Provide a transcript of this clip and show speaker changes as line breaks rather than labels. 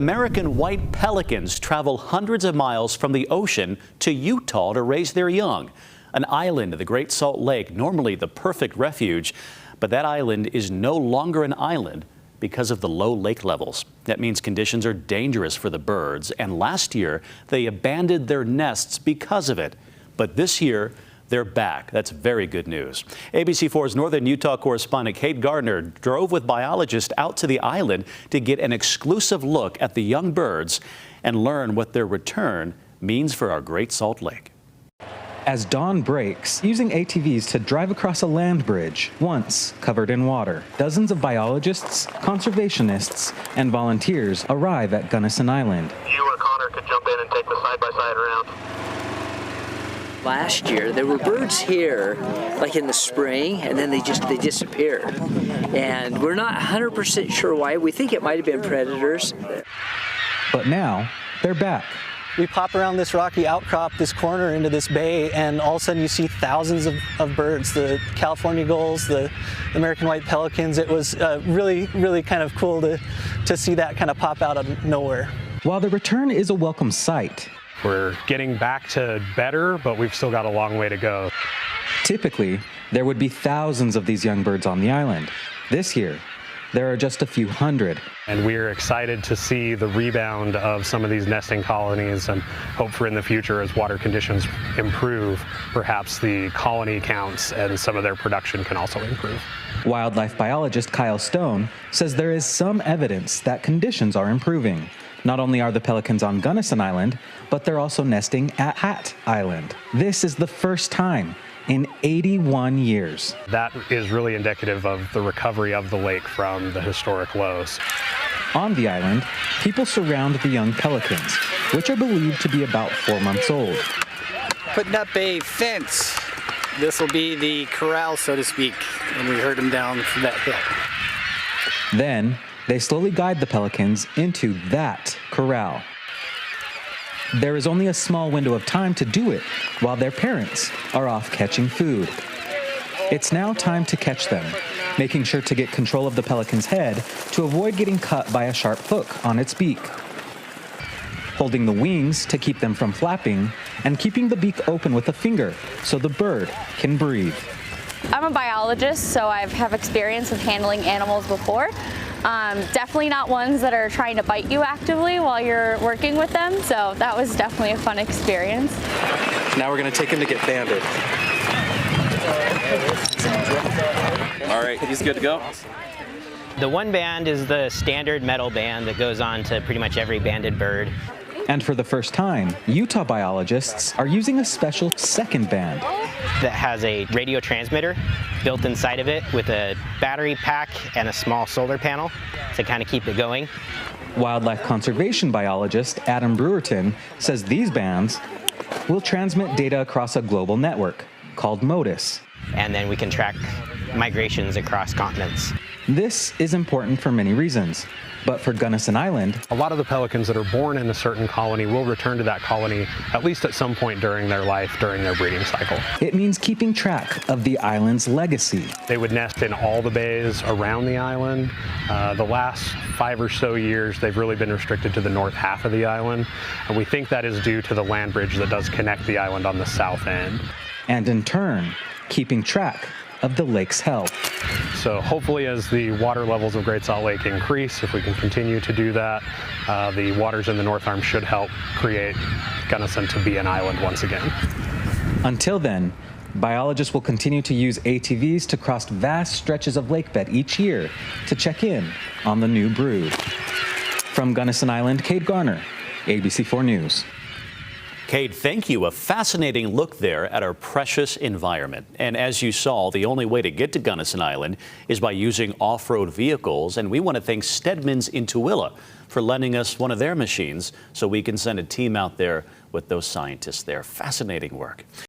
American white pelicans travel hundreds of miles from the ocean to Utah to raise their young. An island of the Great Salt Lake, normally the perfect refuge, but that island is no longer an island because of the low lake levels. That means conditions are dangerous for the birds, and last year they abandoned their nests because of it. But this year, they're back. That's very good news. ABC4's Northern Utah correspondent Kate Gardner drove with biologists out to the island to get an exclusive look at the young birds and learn what their return means for our Great Salt Lake.
As dawn breaks, using ATVs to drive across a land bridge, once covered in water, dozens of biologists, conservationists, and volunteers arrive at Gunnison Island.
You or Connor could jump in and take the side-by-side around.
Last year, there were birds here, like in the spring, and then they disappeared. And we're not 100% sure why. We think it might have been predators.
But now, they're back.
We pop around this rocky outcrop, this corner into this bay, and all of a sudden you see thousands of birds, the California gulls, the American white pelicans. It was really kind of cool to see that kind of pop out of nowhere.
While the return is a welcome sight,
we're getting back to better, but we've still got a long way to go.
Typically, there would be thousands of these young birds on the island. This year, there are just a few hundred.
And we're excited to see the rebound of some of these nesting colonies and hope for in the future, as water conditions improve, perhaps the colony counts and some of their production can also improve.
Wildlife biologist Kyle Stone says there is some evidence that conditions are improving. Not only are the pelicans on Gunnison Island, but they're also nesting at Hat Island. This is the first time in 81 years.
That is really indicative of the recovery of the lake from the historic lows.
On the island, people surround the young pelicans, which are believed to be about 4 months old.
Putting up a fence. This will be the corral, so to speak, and we herd them down from that hill.
Then, they slowly guide the pelicans into that corral. There is only a small window of time to do it while their parents are off catching food. It's now time to catch them, making sure to get control of the pelican's head to avoid getting cut by a sharp hook on its beak. Holding the wings to keep them from flapping, and keeping the beak open with a finger so the bird can breathe.
I'm a biologist, so I have experience with handling animals before. Definitely not ones that are trying to bite you actively while you're working with them, so that was definitely a fun experience.
Now we're going to take him to get banded.
All right, he's good to go.
The one band is the standard metal band that goes on to pretty much every banded bird.
And for the first time, Utah biologists are using a special second band
that has a radio transmitter built inside of it with a battery pack and a small solar panel to kind of keep it going.
Wildlife conservation biologist Adam Brewerton says these bands will transmit data across a global network called MODIS.
And then we can track migrations across continents.
This is important for many reasons. But for Gunnison Island,
a lot of the pelicans that are born in a certain colony will return to that colony at least at some point during their life, during their breeding cycle.
It means keeping track of the island's legacy.
They would nest in all the bays around the island. The last 5 or so years, they've really been restricted to the north half of the island. And we think that is due to the land bridge that does connect the island on the south end.
And in turn, keeping track of the lake's health.
So hopefully as the water levels of Great Salt Lake increase, if we can continue to do that, the waters in the North Arm should help create Gunnison to be an island once again.
Until then, biologists will continue to use ATVs to cross vast stretches of lakebed each year to check in on the new brood. From Gunnison Island, Kate Garner, ABC4 News.
Kate, thank you. A fascinating look there at our precious environment. And as you saw, the only way to get to Gunnison Island is by using off-road vehicles. And we want to thank Stedman's in Tooele for lending us one of their machines so we can send a team out there with those scientists there. Fascinating work.